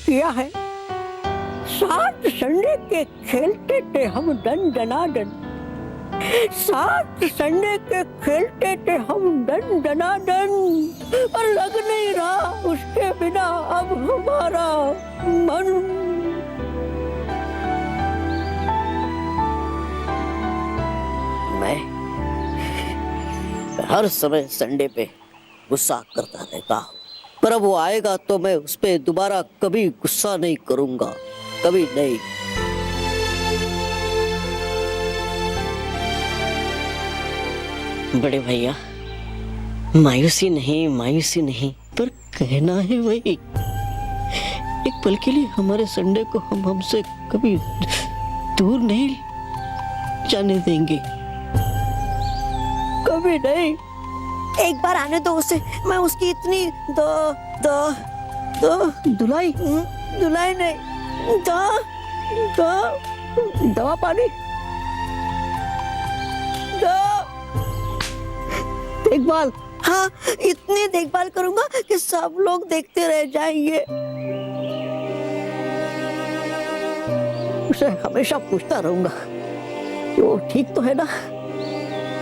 किया है। 7 संडे के खेलते थे हम डन डनाडन, 7 संडे के खेलते थे हम डन डनाडन, पर लग नहीं रहा उसके बिना अब हमारा मन। मैं हर समय संडे पे गुस्सा करता रहता हूँ, पर अब वो आएगा तो मैं उस पे दोबारा कभी गुस्सा नहीं करूंगा, कभी नहीं। बड़े भैया, मायूसी नहीं, पर कहना है वही। एक पल के लिए हमारे संडे को हम हमसे कभी दूर नहीं जाने देंगे, कभी नहीं। एक बार आने दो उसे, मैं उसकी इतनी धुलाई नहीं, दवा पानी, देखभाल। हाँ, इतनी देखभाल करूंगा कि सब लोग देखते रह जाएंगे। उसे हमेशा पूछता रहूंगा कि वो ठीक तो है ना,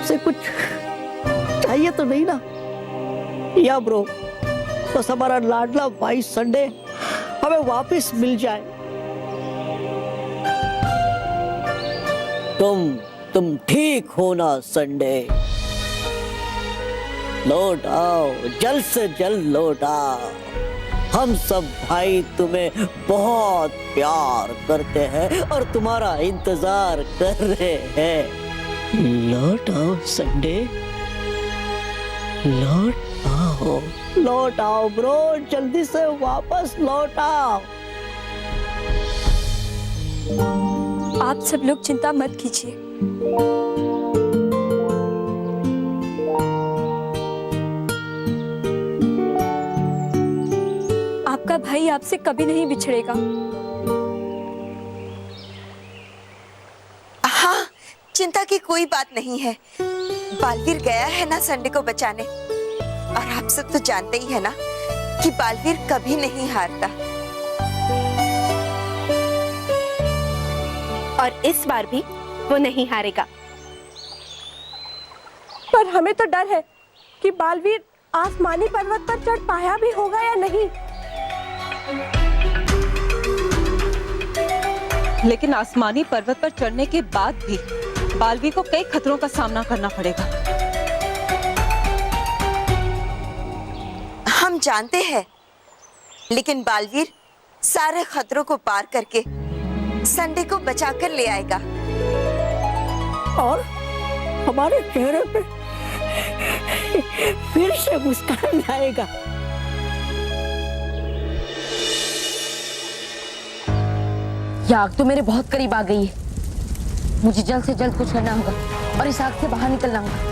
उसे कुछ चाहिए तो नहीं ना। या ब्रो, बस हमारा लाडला भाई संडे हमें वापस मिल जाए। तुम ठीक हो ना संडे? लौट आओ, जल्द से जल्द लौट आओ। हम सब भाई तुम्हें बहुत प्यार करते हैं और तुम्हारा इंतजार कर रहे हैं। लौट आओ संडे, लौट आओ ब्रो, जल्दी से वापस लौट आओ। आप सब लोग चिंता मत कीजिए, आपका भाई आपसे कभी नहीं बिछड़ेगा। हाँ, चिंता की कोई बात नहीं है। बालवीर गया है ना संडे को बचाने, और आप सब तो जानते ही है ना कि बालवीर कभी नहीं हारता। और इस बार भी वो नहीं हारेगा। पर हमें तो डर है कि बालवीर आसमानी पर्वत पर चढ़ पाया भी होगा या नहीं। लेकिन आसमानी पर्वत पर चढ़ने के बाद भी बालवीर को कई खतरों का सामना करना पड़ेगा। हम जानते हैं, लेकिन बालवीर सारे खतरों को पार करके संडे को बचाकर ले आएगा। और हमारे चेहरे पे फिर से मुस्कान आएगा। ये आग तो मेरे बहुत करीब आ गई है। मुझे जल्द से जल्द कुछ करना होगा और इस आग से बाहर निकलना होगा।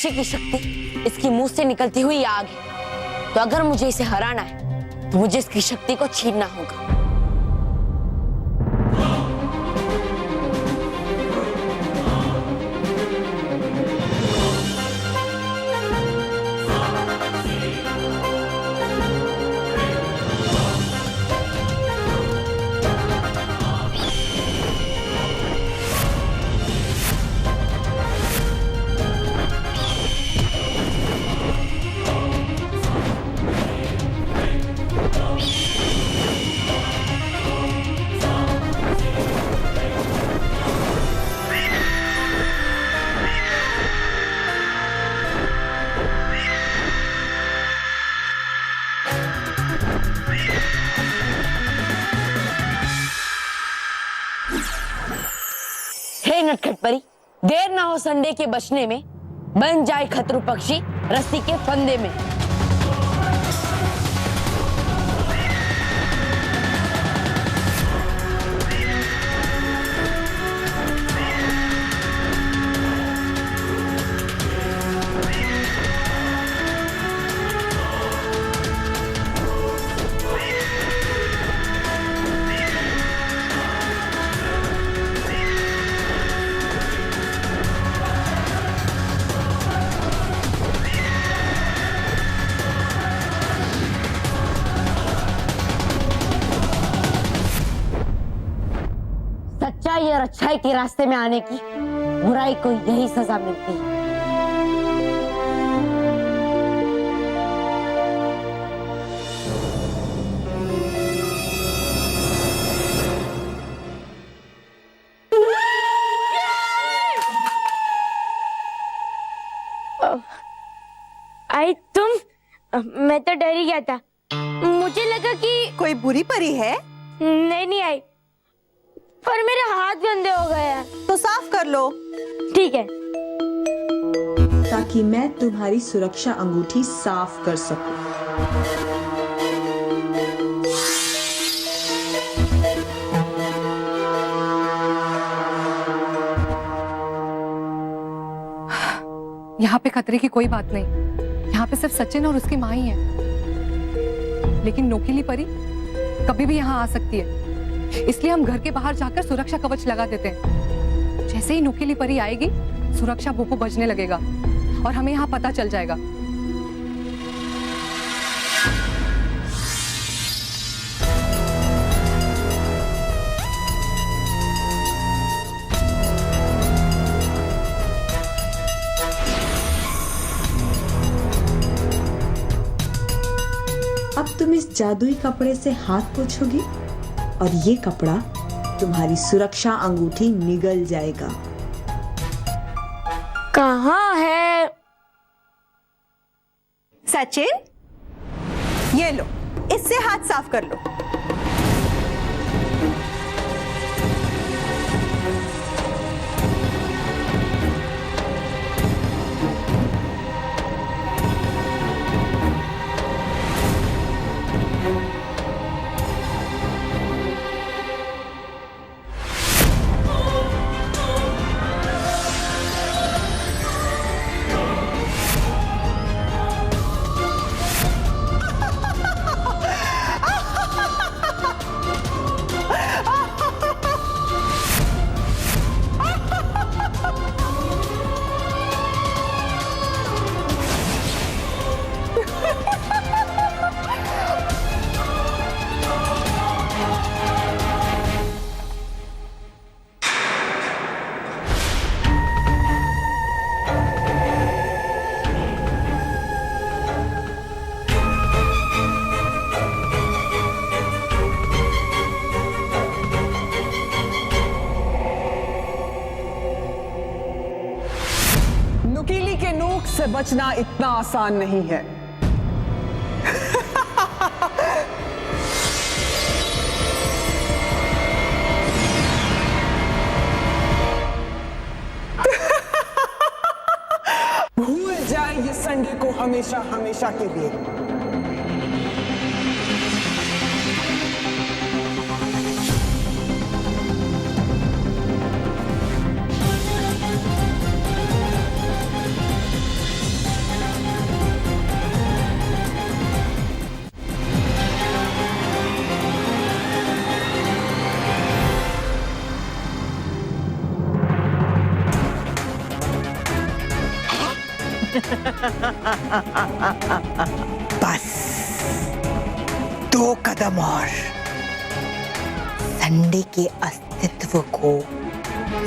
पक्षी की शक्ति इसकी मुंह से निकलती हुई आग है, तो अगर मुझे इसे हराना है तो मुझे इसकी शक्ति को छीनना होगा। हे नटखट परी, देर ना हो संडे के बचने में, बन जाए खतरू पक्षी रस्सी के फंदे में। सच्चाई और अच्छाई के रास्ते में आने की बुराई को यही सजा मिलती है। आई तुम? मैं तो डर ही गया था, मुझे लगा कि कोई बुरी परी है। नहीं आई, पर मेरे हाथ गंदे हो गए हैं। तो साफ कर लो। ठीक है। ताकि मैं तुम्हारी सुरक्षा अंगूठी साफ कर सकूं। यहाँ पे खतरे की कोई बात नहीं, यहाँ पे सिर्फ सचिन और उसकी माँ ही है। लेकिन नोकीली परी कभी भी यहाँ आ सकती है, इसलिए हम घर के बाहर जाकर सुरक्षा कवच लगा देते हैं। जैसे ही नुकीली परी आएगी, सुरक्षा भूपू बजने लगेगा और हमें यहाँ पता चल जाएगा। अब तुम इस जादुई कपड़े से हाथ पोंछोगी और ये कपड़ा तुम्हारी सुरक्षा अंगूठी निगल जाएगा। कहाँ है? सचिन, ये लो, इससे हाथ साफ कर लो। नुकीली के नोक से बचना इतना आसान नहीं है। भूल जाए ये संडे को हमेशा हमेशा के लिए। बस 2 कदम और संडे के अस्तित्व को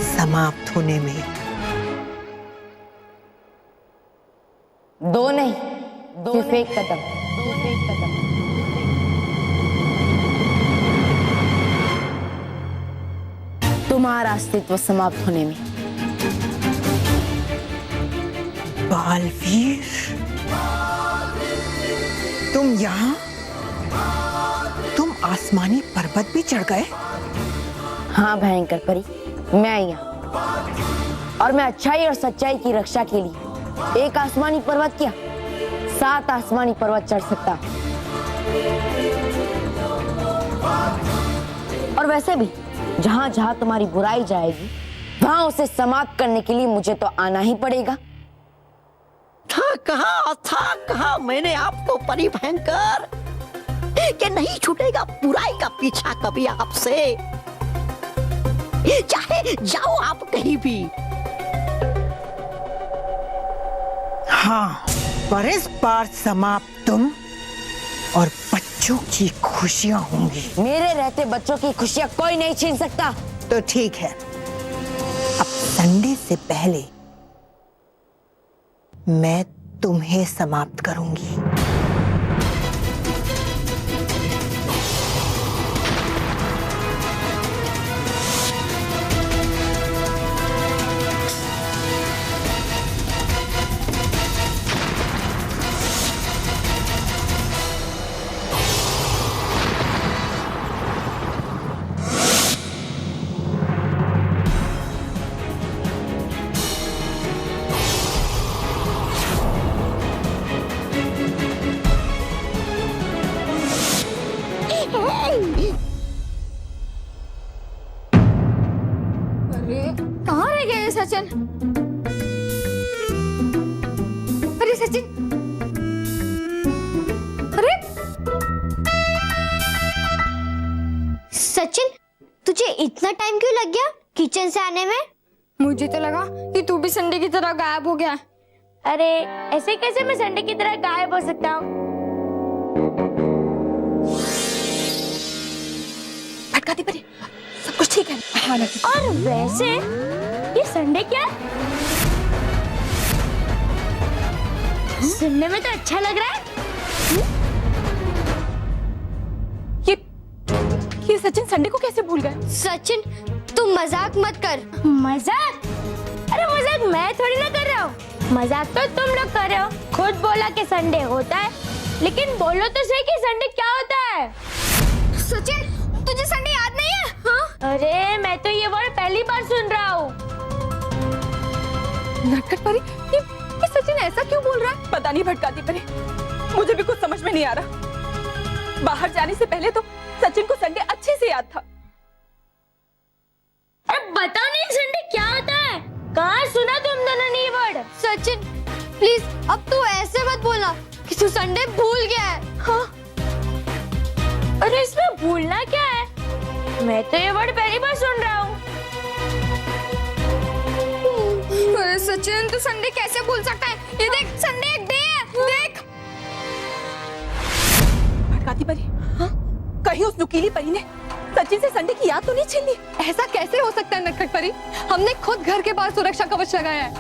समाप्त होने में। 2 नहीं, सिर्फ 1 कदम। तुम्हारा अस्तित्व समाप्त होने में। बालवीर, तुम यहाँ? तुम आसमानी पर्वत भी चढ़ गए? हाँ भयंकर परी, मैं आई यहाँ और मैं अच्छाई और सच्चाई की रक्षा के लिए एक आसमानी पर्वत क्या 7 आसमानी पर्वत चढ़ सकता। और वैसे भी जहां जहां तुम्हारी बुराई जाएगी वहां उसे समाप्त करने के लिए मुझे तो आना ही पड़ेगा। था कहा मैंने आपको परी भयंकर कि नहीं छूटेगा बुराई का पीछा कभी आपसे, चाहे जाओ आप कहीं भी। हाँ, पर इस बार समाप्त तुम और बच्चों की खुशियां होंगी। मेरे रहते बच्चों की खुशियां कोई नहीं छीन सकता। तो ठीक है, अब संडे से पहले मैं तुम्हें समाप्त करूंगी। कहाँ रह गए सचिन? अरे सचिन, अरे सचिन, तुझे इतना टाइम क्यों लग गया किचन से आने में? मुझे तो लगा कि तू भी संडे की तरह गायब हो गया। अरे ऐसे कैसे मैं संडे की तरह गायब हो सकता हूँ? भटकाती परी, सब कुछ ठीक है। हाँ, और वैसे ये संडे क्या है? सुनने में तो अच्छा लग रहा है। ये सचिन संडे को कैसे भूल गए? सचिन, तुम मजाक मत कर। मजाक? अरे मजाक मैं थोड़ी ना कर रहा हूँ, मजाक तो तुम लोग कर रहे हो। खुद बोला कि संडे होता है, लेकिन बोलो तो सही कि संडे क्या होता है। सचिन, तुझे संडे याद नहीं है? हाँ? अरे मैं तो ये वर्ड पहली बार सुन रहा हूँ। नटखट परी, ये सचिन ऐसा क्यों बोल रहा है? पता नहीं भटकाती परी, मुझे भी कुछ समझ में नहीं आ रहा। बाहर जाने से पहले तो सचिन को संडे अच्छे से याद था। अरे बताओ नहीं संडे क्या होता है? कहाँ सुना तुम दोनों ने ये वर्ड? सचिन प्लीज, अब तू ऐसे मत बोला कि तू संडे भूल गया है। हाँ? अरे इसमें भूलना क्या है? मैं तो ये वर्ड पहली बार सुन रहा हूँ। अरे सचिन, तू संडे कैसे भूल सकता है? ये देख, संडे एक डे है, देख। भटकाती परी, हाँ? कहीं उस नुकीली परी ने सचिन से संडे की याद तो नहीं छीन ली? ऐसा कैसे हो सकता है नटखट परी? हमने खुद घर के बाहर सुरक्षा कवच लगाया है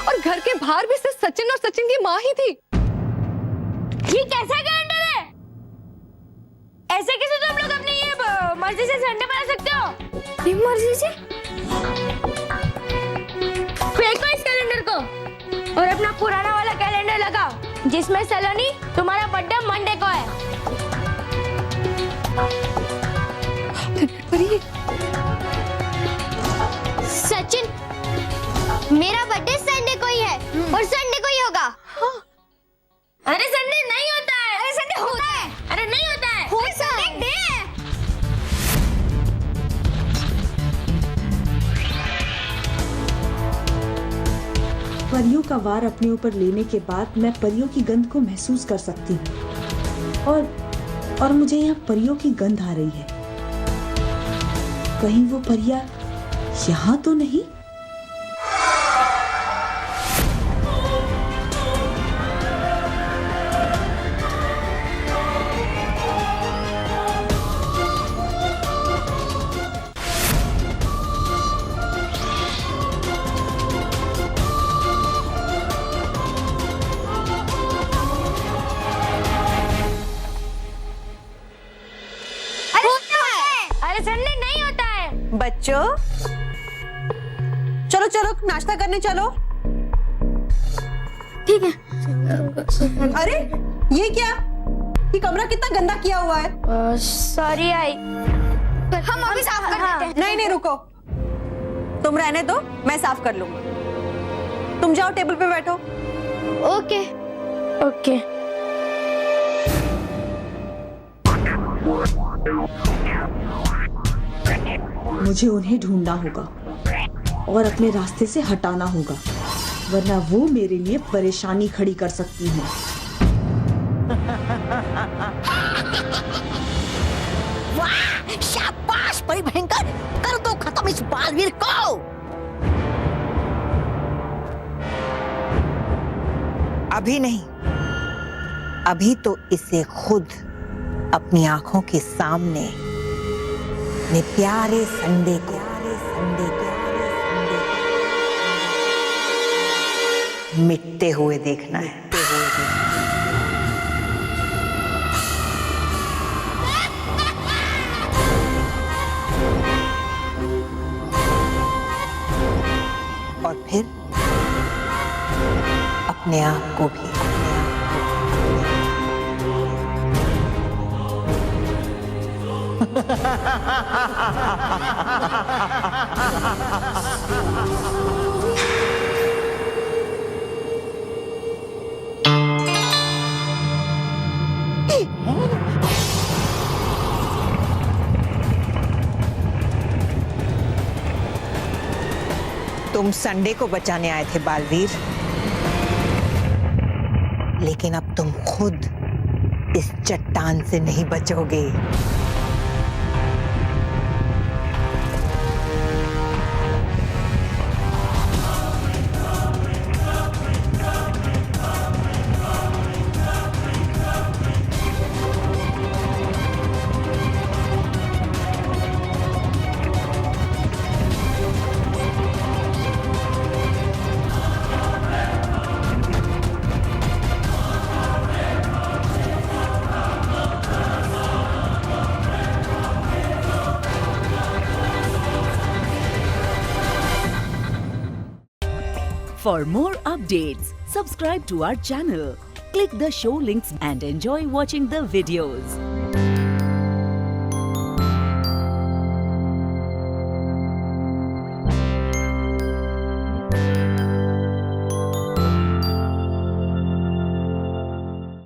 और घर के बाहर भी सिर्फ सचिन और सचिन की माँ ही थी। ये कैसा कैलेंडर है? ऐसे कैसे तुम लोग अपनी ये मर्जी से संडे बना सकते हो? अपनी मर्जी से? फेंको इस कैलेंडर को और अपना पुराना वाला कैलेंडर लगाओ जिसमें सलोनी तुम्हारा बर्थडे मंडे को है। सचिन, मेरा बर्थडे संडे को ही है और संडे को ही होगा। हाँ। अरे संडे नहीं होता है। अरे संडे होता है। अरे नहीं होता है। संडे डे है। परियों का वार अपने ऊपर लेने के बाद मैं परियों की गंध को महसूस कर सकती हूँ और मुझे यहाँ परियों की गंध आ रही है। कहीं वो परियां यहाँ तो नहीं? बच्चों चलो चलो नाश्ता करने चलो। ठीक है। अरे ये क्या, ये कमरा कितना गंदा किया हुआ है। सॉरी आई, हम अभी साफ कर देते हैं। नहीं नहीं रुको, तुम रहने दो, मैं साफ कर लूंगा। तुम जाओ टेबल पे बैठो। Okay okay. मुझे उन्हें ढूंढना होगा और अपने रास्ते से हटाना होगा, वरना वो मेरे लिए परेशानी खड़ी कर सकती हैं। वाह, शाबाश परी भयंकर, कर दो खत्म इस बालवीर को। अभी नहीं, अभी तो इसे खुद अपनी आंखों के सामने अपने प्यारे संडे को मिटते हुए देखना है। और फिर अपने आप को भी। तुम संडे को बचाने आए थे बालवीर, लेकिन अब तुम खुद इस चट्टान से नहीं बचोगे। For more updates, subscribe to our channel, click the show links and enjoy watching the videos.